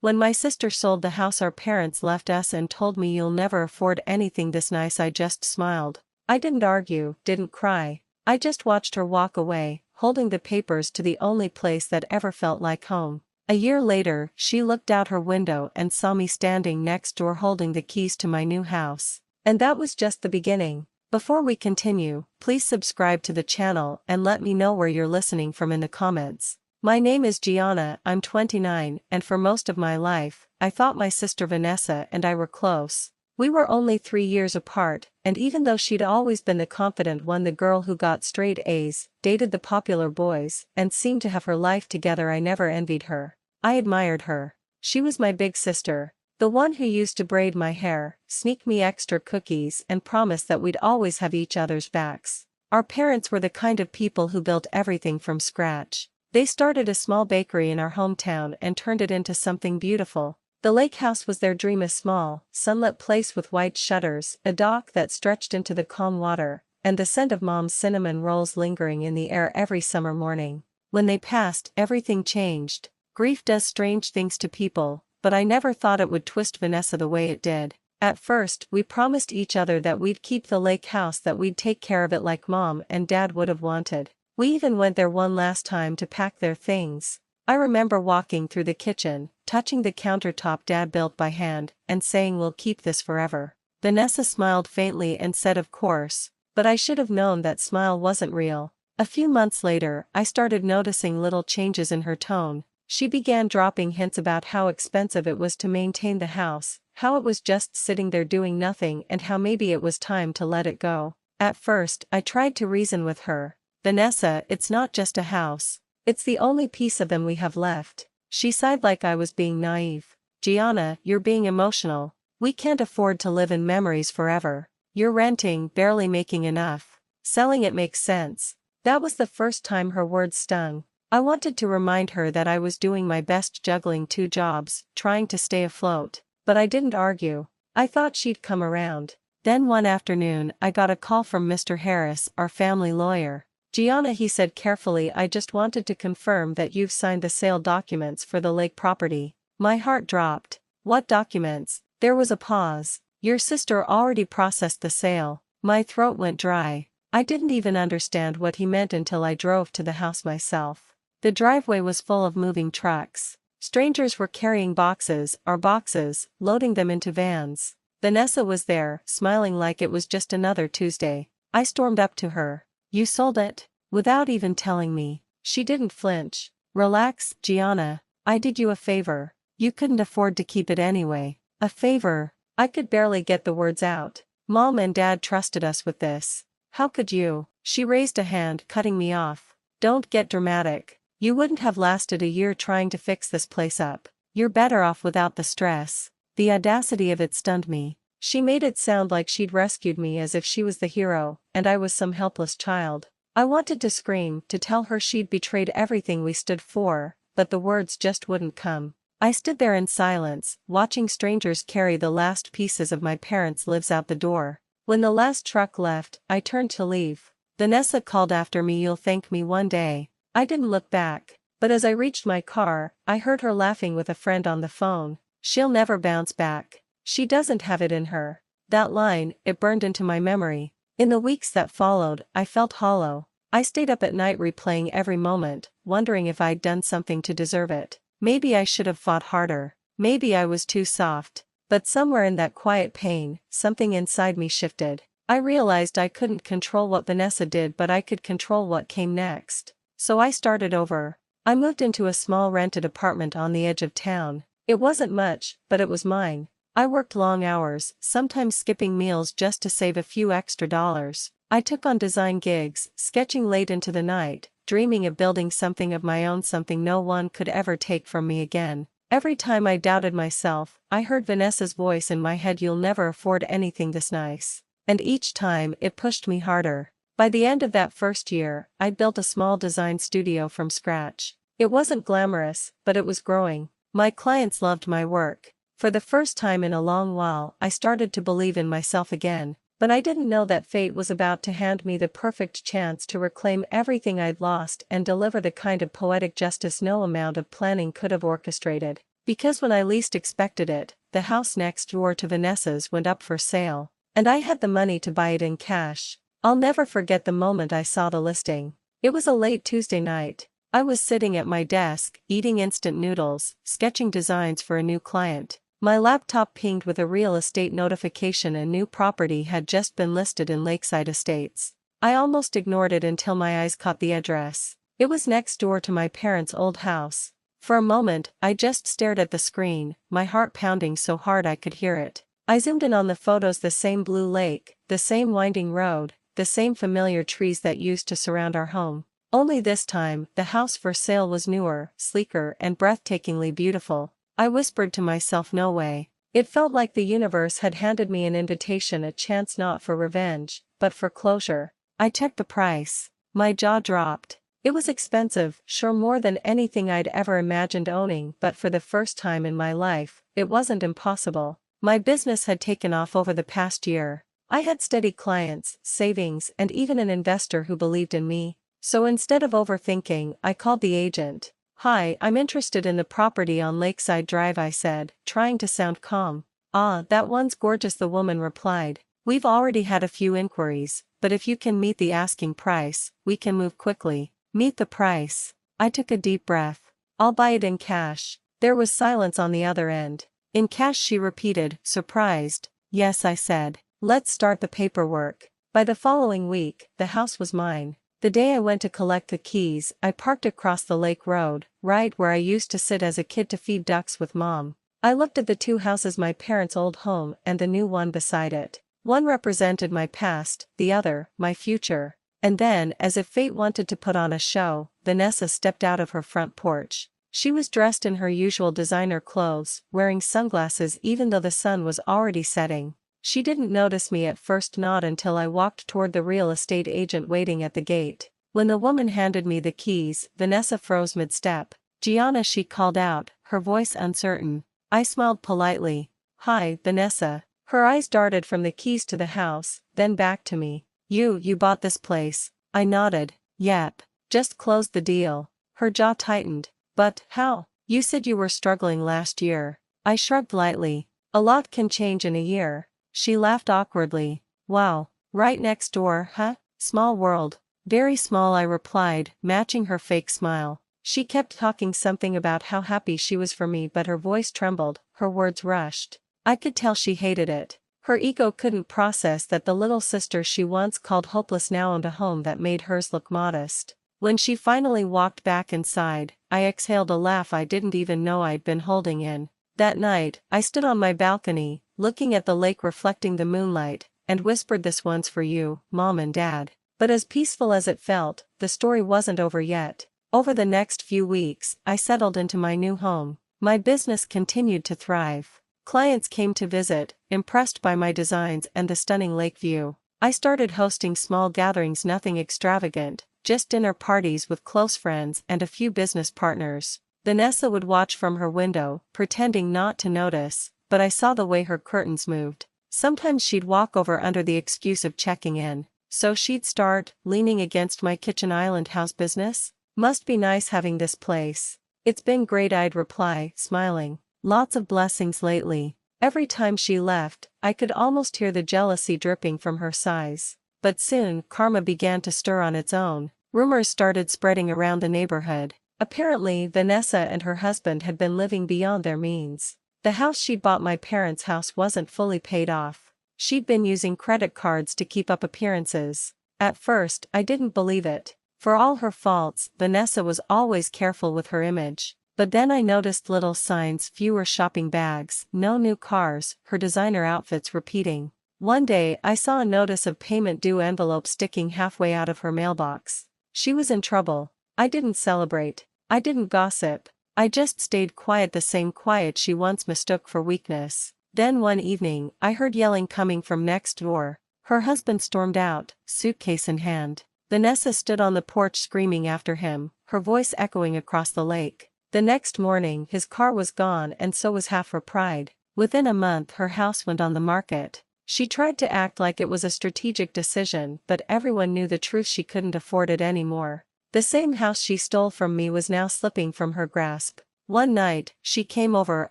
When my sister sold the house our parents left us and told me you'll never afford anything this nice, I just smiled. I didn't argue, didn't cry. I just watched her walk away, holding the papers to the only place that ever felt like home. A year later, she looked out her window and saw me standing next door holding the keys to my new house. And that was just the beginning. Before we continue, please subscribe to the channel and let me know where you're listening from in the comments. My name is Gianna, I'm 29, and for most of my life, I thought my sister Vanessa and I were close. We were only 3 years apart, and even though she'd always been the confident one, the girl who got straight A's, dated the popular boys, and seemed to have her life together, I never envied her. I admired her. She was my big sister. The one who used to braid my hair, sneak me extra cookies and promise that we'd always have each other's backs. Our parents were the kind of people who built everything from scratch. They started a small bakery in our hometown and turned it into something beautiful. The lake house was their dream, a small, sunlit place with white shutters, a dock that stretched into the calm water, and the scent of Mom's cinnamon rolls lingering in the air every summer morning. When they passed, everything changed. Grief does strange things to people, but I never thought it would twist Vanessa the way it did. At first, we promised each other that we'd keep the lake house, that we'd take care of it like Mom and Dad would have wanted. We even went there one last time to pack their things. I remember walking through the kitchen, touching the countertop Dad built by hand, and saying, "We'll keep this forever." Vanessa smiled faintly and said, "Of course," but I should have known that smile wasn't real. A few months later, I started noticing little changes in her tone. She began dropping hints about how expensive it was to maintain the house, how it was just sitting there doing nothing, and how maybe it was time to let it go. At first, I tried to reason with her. "Vanessa, it's not just a house. It's the only piece of them we have left." She sighed like I was being naive. "Gianna, you're being emotional. We can't afford to live in memories forever. You're renting, barely making enough. Selling it makes sense." That was the first time her words stung. I wanted to remind her that I was doing my best, juggling 2 jobs, trying to stay afloat. But I didn't argue. I thought she'd come around. Then one afternoon, I got a call from Mr. Harris, our family lawyer. "Gianna," he said carefully, "I just wanted to confirm that you've signed the sale documents for the lake property." My heart dropped. "What documents?" There was a pause. "Your sister already processed the sale." My throat went dry. I didn't even understand what he meant until I drove to the house myself. The driveway was full of moving trucks. Strangers were carrying boxes, our boxes, loading them into vans. Vanessa was there, smiling like it was just another Tuesday. I stormed up to her. "You sold it?" Without even telling me. She didn't flinch. "Relax, Gianna. I did you a favor. You couldn't afford to keep it anyway." "A favor?" I could barely get the words out. "Mom and Dad trusted us with this. How could you?" She raised a hand, cutting me off. "Don't get dramatic. You wouldn't have lasted a year trying to fix this place up. You're better off without the stress." The audacity of it stunned me. She made it sound like she'd rescued me, as if she was the hero, and I was some helpless child. I wanted to scream, to tell her she'd betrayed everything we stood for, but the words just wouldn't come. I stood there in silence, watching strangers carry the last pieces of my parents' lives out the door. When the last truck left, I turned to leave. Vanessa called after me, "You'll thank me one day." I didn't look back, but as I reached my car, I heard her laughing with a friend on the phone. "She'll never bounce back. She doesn't have it in her." That line, it burned into my memory. In the weeks that followed, I felt hollow. I stayed up at night replaying every moment, wondering if I'd done something to deserve it. Maybe I should have fought harder. Maybe I was too soft. But somewhere in that quiet pain, something inside me shifted. I realized I couldn't control what Vanessa did, but I could control what came next. So I started over. I moved into a small rented apartment on the edge of town. It wasn't much, but it was mine. I worked long hours, sometimes skipping meals just to save a few extra dollars. I took on design gigs, sketching late into the night, dreaming of building something of my own, something no one could ever take from me again. Every time I doubted myself, I heard Vanessa's voice in my head, "You'll never afford anything this nice." And each time, it pushed me harder. By the end of that first year, I'd built a small design studio from scratch. It wasn't glamorous, but it was growing. My clients loved my work. For the first time in a long while, I started to believe in myself again. But I didn't know that fate was about to hand me the perfect chance to reclaim everything I'd lost and deliver the kind of poetic justice no amount of planning could have orchestrated. Because when I least expected it, the house next door to Vanessa's went up for sale. And I had the money to buy it in cash. I'll never forget the moment I saw the listing. It was a late Tuesday night. I was sitting at my desk, eating instant noodles, sketching designs for a new client. My laptop pinged with a real estate notification: a new property had just been listed in Lakeside Estates. I almost ignored it until my eyes caught the address. It was next door to my parents' old house. For a moment, I just stared at the screen, my heart pounding so hard I could hear it. I zoomed in on the photos: the same blue lake, the same winding road, the same familiar trees that used to surround our home. Only this time, the house for sale was newer, sleeker, and breathtakingly beautiful. I whispered to myself, no way. It felt like the universe had handed me an invitation, a chance not for revenge, but for closure. I checked the price. My jaw dropped. It was expensive, sure, more than anything I'd ever imagined owning, but for the first time in my life, it wasn't impossible. My business had taken off over the past year. I had steady clients, savings, and even an investor who believed in me. So instead of overthinking, I called the agent. "Hi, I'm interested in the property on Lakeside Drive," I said, trying to sound calm. "Ah, that one's gorgeous," the woman replied. "We've already had a few inquiries, but if you can meet the asking price, we can move quickly." Meet the price. I took a deep breath. "I'll buy it in cash." There was silence on the other end. "In cash?" she repeated, surprised. "Yes," I said. "Let's start the paperwork." By the following week, the house was mine. The day I went to collect the keys, I parked across the lake road, right where I used to sit as a kid to feed ducks with Mom. I looked at the two houses, my parents' old home and the new one beside it. One represented my past, the other, my future. And then, as if fate wanted to put on a show, Vanessa stepped out of her front porch. She was dressed in her usual designer clothes, wearing sunglasses even though the sun was already setting. She didn't notice me at first, not until I walked toward the real estate agent waiting at the gate. When the woman handed me the keys, Vanessa froze mid-step. "Gianna," she called out, her voice uncertain. I smiled politely. "Hi, Vanessa." Her eyes darted from the keys to the house, then back to me. You bought this place." I nodded. "Yep. Just closed the deal." Her jaw tightened. "But, how? You said you were struggling last year." I shrugged lightly. "A lot can change in a year." She laughed awkwardly. "Wow. Right next door, huh? Small world." "Very small," I replied, matching her fake smile. She kept talking something about how happy she was for me, but her voice trembled, her words rushed. I could tell she hated it. Her ego couldn't process that the little sister she once called hopeless now owned a home that made hers look modest. When she finally walked back inside, I exhaled a laugh I didn't even know I'd been holding in. That night, I stood on my balcony, looking at the lake reflecting the moonlight, and whispered, "This one's for you, Mom and Dad." But as peaceful as it felt, the story wasn't over yet. Over the next few weeks, I settled into my new home. My business continued to thrive. Clients came to visit, impressed by my designs and the stunning lake view. I started hosting small gatherings, nothing extravagant, just dinner parties with close friends and a few business partners. Vanessa would watch from her window, pretending not to notice, but I saw the way her curtains moved. Sometimes she'd walk over under the excuse of checking in. So she'd start, leaning against my kitchen island. "How's business? Must be nice having this place." "It's been great," I'd reply, smiling. "Lots of blessings lately." Every time she left, I could almost hear the jealousy dripping from her sighs. But soon, karma began to stir on its own. Rumors started spreading around the neighborhood. Apparently, Vanessa and her husband had been living beyond their means. The house she'd bought, my parents' house, wasn't fully paid off. She'd been using credit cards to keep up appearances. At first, I didn't believe it. For all her faults, Vanessa was always careful with her image. But then I noticed little signs: fewer shopping bags, no new cars, her designer outfits repeating. One day I saw a notice of payment due envelope sticking halfway out of her mailbox. She was in trouble. I didn't celebrate. I didn't gossip. I just stayed quiet, the same quiet she once mistook for weakness. Then one evening, I heard yelling coming from next door. Her husband stormed out, suitcase in hand. Vanessa stood on the porch screaming after him, her voice echoing across the lake. The next morning, his car was gone, and so was half her pride. Within a month, her house went on the market. She tried to act like it was a strategic decision, but everyone knew the truth: she couldn't afford it anymore. The same house she stole from me was now slipping from her grasp. One night, she came over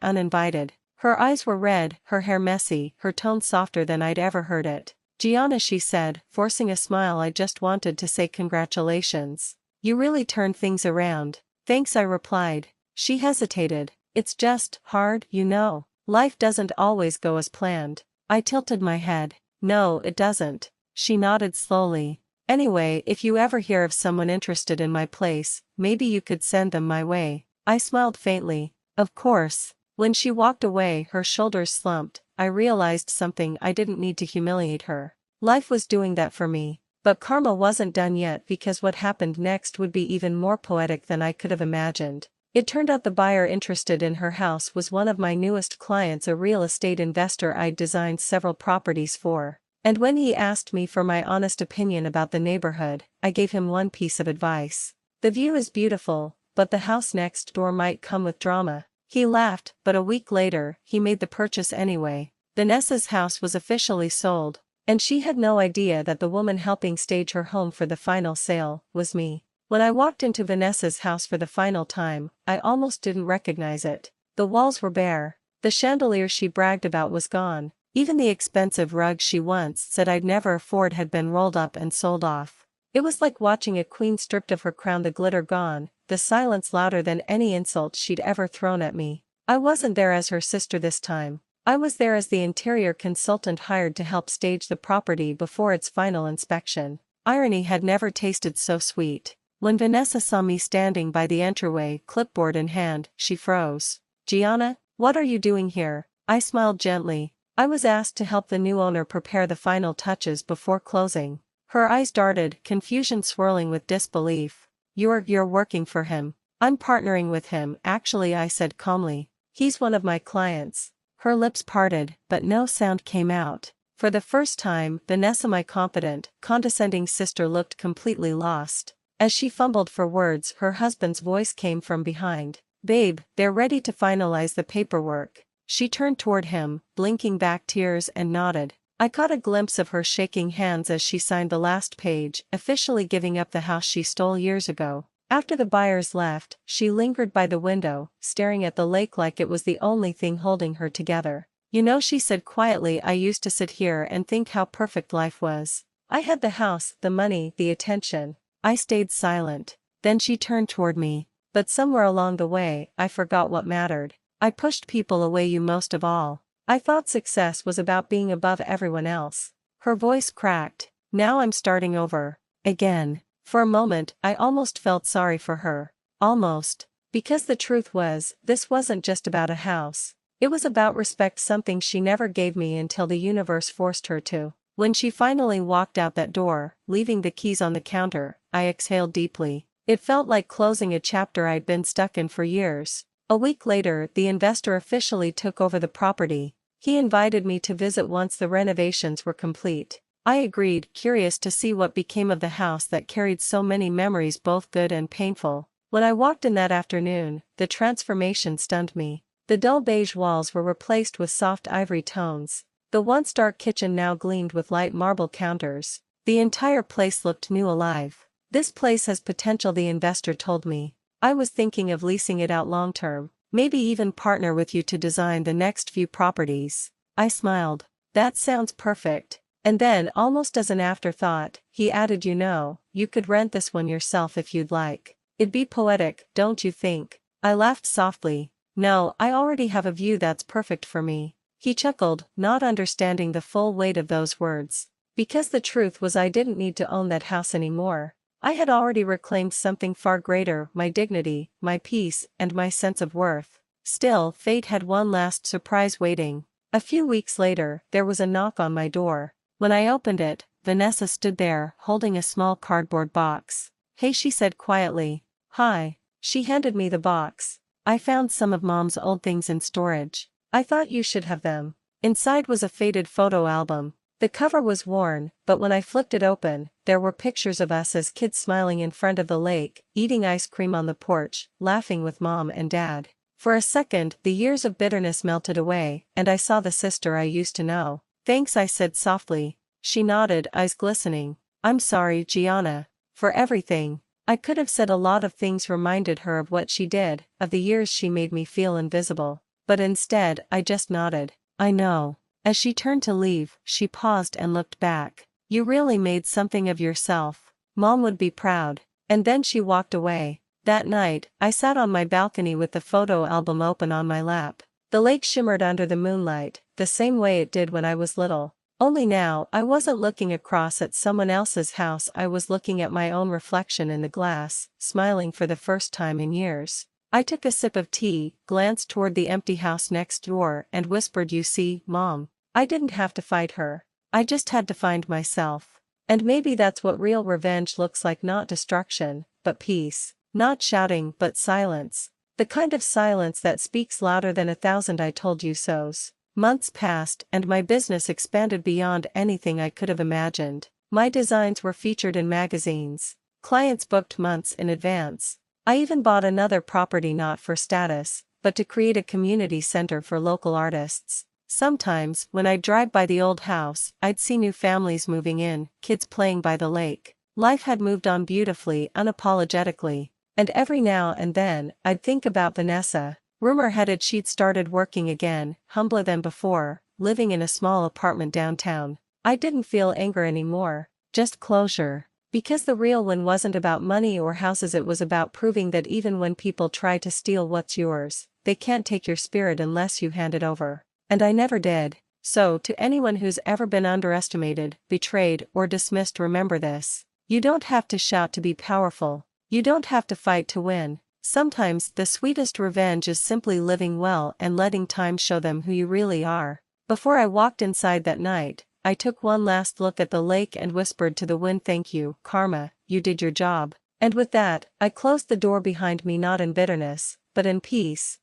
uninvited. Her eyes were red, her hair messy, her tone softer than I'd ever heard it. "Gianna," she said, forcing a smile. "I just wanted to say congratulations. You really turned things around." "Thanks," I replied. She hesitated. "It's just hard, you know. Life doesn't always go as planned." I tilted my head. "No, it doesn't." She nodded slowly. "Anyway, if you ever hear of someone interested in my place, maybe you could send them my way." I smiled faintly. "Of course." When she walked away, her shoulders slumped. I realized something: I didn't need to humiliate her. Life was doing that for me. But karma wasn't done yet, because what happened next would be even more poetic than I could have imagined. It turned out the buyer interested in her house was one of my newest clients, a real estate investor I'd designed several properties for. And when he asked me for my honest opinion about the neighborhood, I gave him one piece of advice. "The view is beautiful, but the house next door might come with drama." He laughed, but a week later, he made the purchase anyway. Vanessa's house was officially sold, and she had no idea that the woman helping stage her home for the final sale was me. When I walked into Vanessa's house for the final time, I almost didn't recognize it. The walls were bare. The chandelier she bragged about was gone. Even the expensive rug she once said I'd never afford had been rolled up and sold off. It was like watching a queen stripped of her crown, the glitter gone, the silence louder than any insult she'd ever thrown at me. I wasn't there as her sister this time. I was there as the interior consultant hired to help stage the property before its final inspection. Irony had never tasted so sweet. When Vanessa saw me standing by the entryway, clipboard in hand, she froze. "Gianna, what are you doing here?" I smiled gently. "I was asked to help the new owner prepare the final touches before closing." Her eyes darted, confusion swirling with disbelief. You're working for him." "I'm partnering with him, actually," I said calmly. "He's one of my clients." Her lips parted, but no sound came out. For the first time, Vanessa, my confident, condescending sister, looked completely lost. As she fumbled for words, her husband's voice came from behind. "Babe, they're ready to finalize the paperwork." She turned toward him, blinking back tears, and nodded. I caught a glimpse of her shaking hands as she signed the last page, officially giving up the house she stole years ago. After the buyers left, she lingered by the window, staring at the lake like it was the only thing holding her together. "You know," she said quietly, "I used to sit here and think how perfect life was. I had the house, the money, the attention." I stayed silent. Then she turned toward me. "But somewhere along the way, I forgot what mattered. I pushed people away, you most of all. I thought success was about being above everyone else." Her voice cracked. "Now I'm starting over. Again." For a moment, I almost felt sorry for her. Almost. Because the truth was, this wasn't just about a house. It was about respect, something she never gave me until the universe forced her to. When she finally walked out that door, leaving the keys on the counter, I exhaled deeply. It felt like closing a chapter I'd been stuck in for years. A week later, the investor officially took over the property. He invited me to visit once the renovations were complete. I agreed, curious to see what became of the house that carried so many memories, both good and painful. When I walked in that afternoon, the transformation stunned me. The dull beige walls were replaced with soft ivory tones. The once dark kitchen now gleamed with light marble counters. The entire place looked new, alive. "This place has potential," the investor told me. "I was thinking of leasing it out long term. Maybe even partner with you to design the next few properties." I smiled. "That sounds perfect." And then, almost as an afterthought, he added, "You know, you could rent this one yourself if you'd like. It'd be poetic, don't you think?" I laughed softly. "No, I already have a view that's perfect for me." He chuckled, not understanding the full weight of those words. Because the truth was, I didn't need to own that house anymore. I had already reclaimed something far greater: my dignity, my peace, and my sense of worth. Still, fate had one last surprise waiting. A few weeks later, there was a knock on my door. When I opened it, Vanessa stood there, holding a small cardboard box. "Hey," she said quietly. "Hi." She handed me the box. "I found some of Mom's old things in storage. I thought you should have them." Inside was a faded photo album. The cover was worn, but when I flipped it open, there were pictures of us as kids, smiling in front of the lake, eating ice cream on the porch, laughing with Mom and Dad. For a second, the years of bitterness melted away, and I saw the sister I used to know. "Thanks," I said softly. She nodded, eyes glistening. "I'm sorry, Gianna. For everything." I could have said a lot of things reminded her of what she did, of the years she made me feel invisible. But instead, I just nodded. I know. As she turned to leave, she paused and looked back. You really made something of yourself. Mom would be proud. And then she walked away. That night, I sat on my balcony with the photo album open on my lap. The lake shimmered under the moonlight, the same way it did when I was little. Only now, I wasn't looking across at someone else's house, I was looking at my own reflection in the glass, smiling for the first time in years. I took a sip of tea, glanced toward the empty house next door, and whispered, "You see, Mom, I didn't have to fight her. I just had to find myself." And maybe that's what real revenge looks like, not destruction, but peace. Not shouting, but silence. The kind of silence that speaks louder than 1,000 I told you so's. Months passed, and my business expanded beyond anything I could have imagined. My designs were featured in magazines. Clients booked months in advance. I even bought another property, not for status, but to create a community center for local artists. Sometimes, when I'd drive by the old house, I'd see new families moving in, kids playing by the lake. Life had moved on beautifully, unapologetically. And every now and then, I'd think about Vanessa. Rumor had it she'd started working again, humbler than before, living in a small apartment downtown. I didn't feel anger anymore, just closure. Because the real win wasn't about money or houses, it was about proving that even when people try to steal what's yours, they can't take your spirit unless you hand it over. And I never did. So, to anyone who's ever been underestimated, betrayed, or dismissed, remember this. You don't have to shout to be powerful. You don't have to fight to win. Sometimes, the sweetest revenge is simply living well and letting time show them who you really are. Before I walked inside that night, I took one last look at the lake and whispered to the wind, "Thank you, Karma, you did your job." And with that, I closed the door behind me, not in bitterness, but in peace.